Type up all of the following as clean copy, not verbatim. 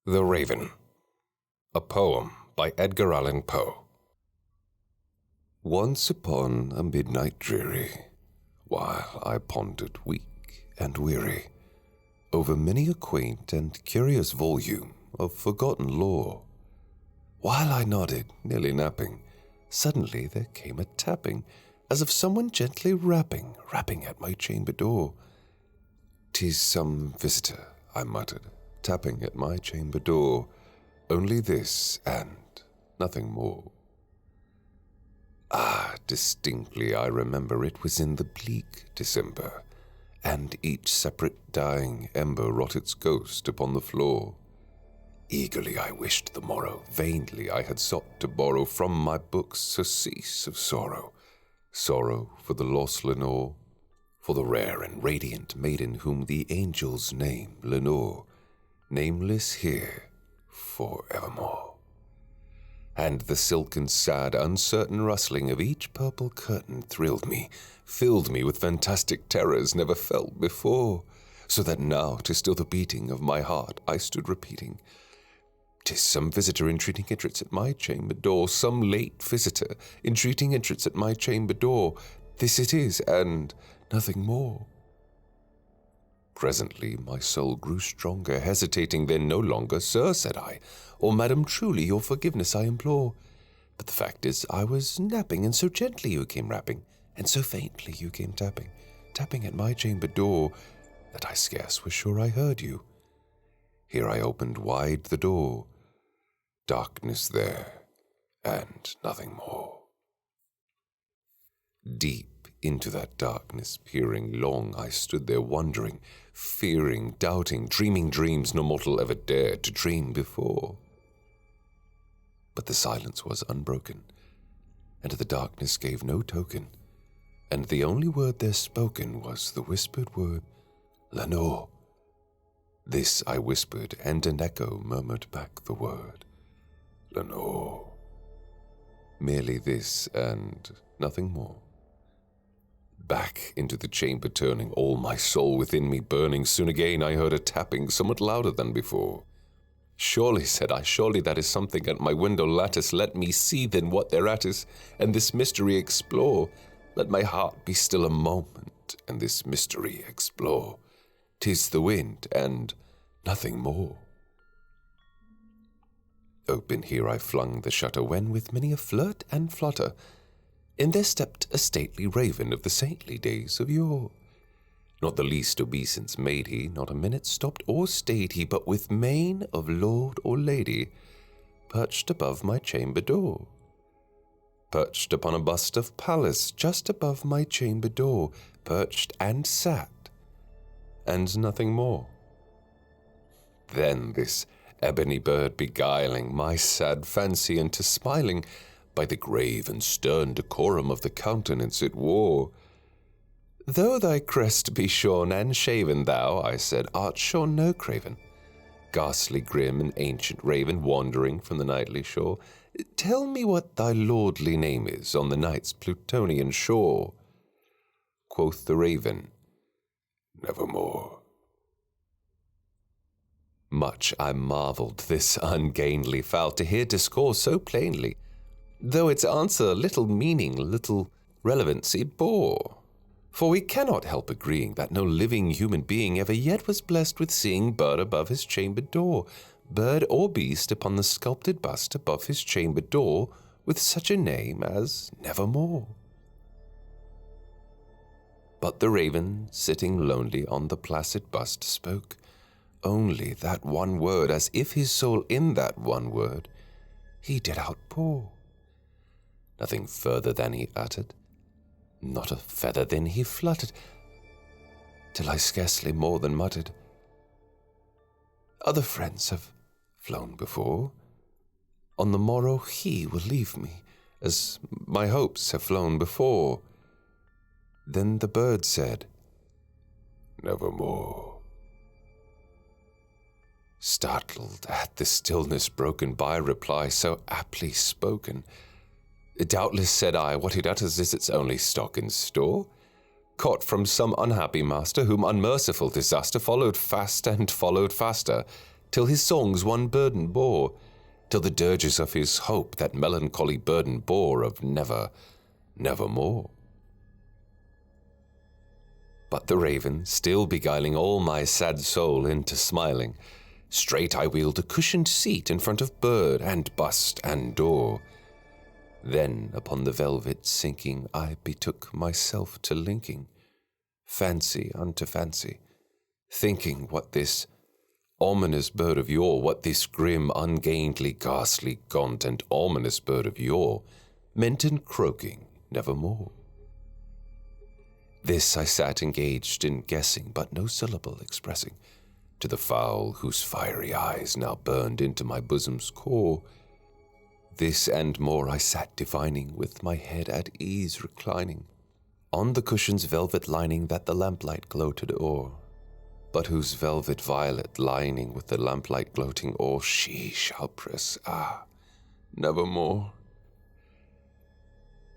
The Raven, a poem by Edgar Allan Poe. Once upon a midnight dreary, while I pondered weak and weary over many a quaint and curious volume of forgotten lore, while I nodded, nearly napping, suddenly there came a tapping, as of someone gently rapping at my chamber door. "'Tis some visitor," I muttered, tapping at my chamber door, only this and nothing more. Distinctly I remember it was in the bleak December, and each separate dying ember wrought its ghost upon the floor. Eagerly I wished the morrow, vainly I had sought to borrow from my books surcease of sorrow, sorrow for the lost Lenore, for the rare and radiant maiden whom the angels name Lenore, nameless here for evermore. And the silken, sad, uncertain rustling of each purple curtain thrilled me, filled me with fantastic terrors never felt before, so that now, to still the beating of my heart, I stood repeating, "'Tis some visitor entreating entrance at my chamber door, some late visitor entreating entrance at my chamber door. This it is, and nothing more." Presently my soul grew stronger, hesitating then no longer. "Sir," said I, "or madam, truly your forgiveness I implore. But the fact is I was napping, and so gently you came rapping, and so faintly you came tapping at my chamber door, that I scarce was sure I heard you. Here I opened wide the door. Darkness there, and nothing more." Deep into that darkness peering, long I stood there wondering, fearing, doubting, dreaming dreams no mortal ever dared to dream before. But the silence was unbroken, and the darkness gave no token, and the only word there spoken was the whispered word, "Lenore." This I whispered, and an echo murmured back the word, "Lenore." Merely this, and nothing more. Back into the chamber turning, all my soul within me burning, soon again I heard a tapping somewhat louder than before. "Surely," said I, "surely that is something at my window lattice. Let me see then what thereat is, and this mystery explore. Let my heart be still a moment, and this mystery explore. 'Tis the wind, and nothing more." Open here I flung the shutter, when with many a flirt and flutter in there stepped a stately raven of the saintly days of yore. Not the least obeisance made he, not a minute stopped or stayed he, but with mien of lord or lady perched above my chamber door. Perched upon a bust of Pallas just above my chamber door, perched and sat, and nothing more. Then this ebony bird beguiling my sad fancy into smiling, by the grave and stern decorum of the countenance it wore. "Though thy crest be shorn and shaven, thou," I said, "art shorn no craven, ghastly grim and ancient raven wandering from the nightly shore. Tell me what thy lordly name is on the night's Plutonian shore." Quoth the raven, "Nevermore." Much I marvelled this ungainly fowl to hear discourse so plainly, though its answer little meaning, little relevancy bore. For we cannot help agreeing that no living human being ever yet was blessed with seeing bird above his chamber door, bird or beast upon the sculpted bust above his chamber door, with such a name as Nevermore. But the raven, sitting lonely on the placid bust, spoke only that one word, as if his soul in that one word he did outpour. Nothing further than he uttered, not a feather then he fluttered, till I scarcely more than muttered, "Other friends have flown before. On the morrow he will leave me, as my hopes have flown before." Then the bird said, "Nevermore." Startled at the stillness broken by reply so aptly spoken, "Doubtless," said I, "what it utters is its only stock in store, caught from some unhappy master, whom unmerciful disaster followed fast and followed faster, till his songs one burden bore, till the dirges of his hope that melancholy burden bore of never, nevermore. But the raven, still beguiling all my sad soul into smiling, straight I wheeled a cushioned seat in front of bird and bust and door. Then upon the velvet sinking I betook myself to linking fancy unto fancy, thinking what this ominous bird of yore, what this grim, ungainly, ghastly, gaunt, and ominous bird of yore meant in croaking nevermore. This I sat engaged in guessing, but no syllable expressing, to the fowl whose fiery eyes now burned into my bosom's core. This and more I sat divining, with my head at ease reclining, on the cushion's velvet lining that the lamplight gloated o'er, but whose velvet violet lining with the lamplight gloating o'er she shall press, nevermore.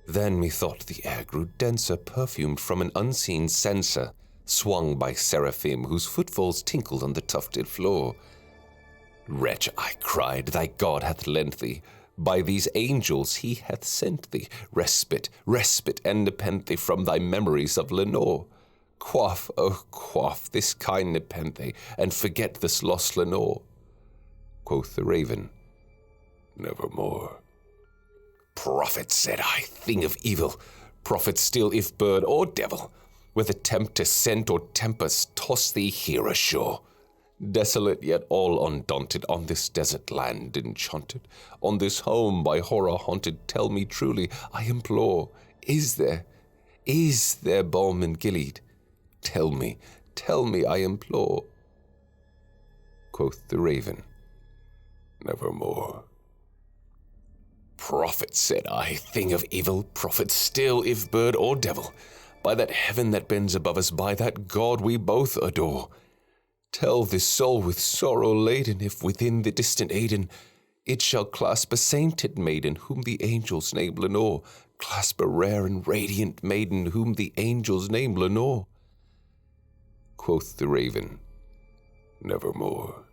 Then methought the air grew denser, perfumed from an unseen censer, swung by seraphim whose footfalls tinkled on the tufted floor. Wretch, I cried, thy God hath lent thee, by these angels he hath sent thee, respite, respite and nepenthe from thy memories of Lenore. Quaff, oh quaff, this kind nepenthe, and forget this lost Lenore. Quoth the raven, nevermore. Prophet, said I, thing of evil, prophet still if bird or devil, whether tempter sent or tempest toss thee here ashore. Desolate yet all undaunted, on this desert land enchanted, on this home by horror haunted, tell me truly, I implore, is there balm in Gilead? Tell me, I implore. Quoth the raven, nevermore. Prophet, said I, thing of evil, prophet still, if bird or devil, by that heaven that bends above us, by that God we both adore, tell this soul with sorrow laden, if within the distant Aidenn it shall clasp a sainted maiden whom the angels name Lenore, clasp a rare and radiant maiden whom the angels name Lenore. Quoth the raven, nevermore.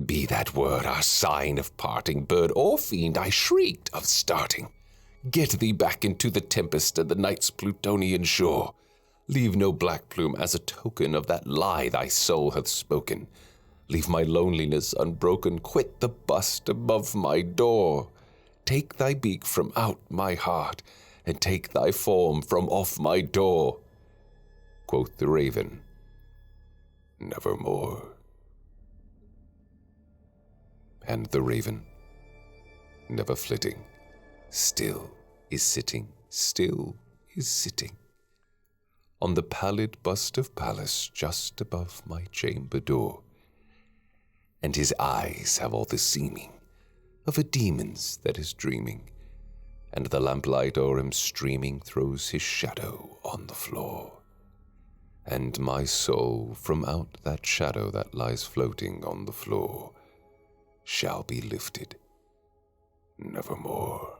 Be that word our sign of parting, bird or fiend, I shrieked of starting. Get thee back into the tempest and the night's Plutonian shore. Leave no black plume as a token of that lie thy soul hath spoken. Leave my loneliness unbroken, quit the bust above my door. Take thy beak from out my heart, and take thy form from off my door. Quoth the raven, nevermore. And the raven, never flitting, still is sitting, on the pallid bust of Pallas just above my chamber door, and his eyes have all the seeming of a demon's that is dreaming, and the lamplight o'er him streaming throws his shadow on the floor, and my soul from out that shadow that lies floating on the floor shall be lifted nevermore.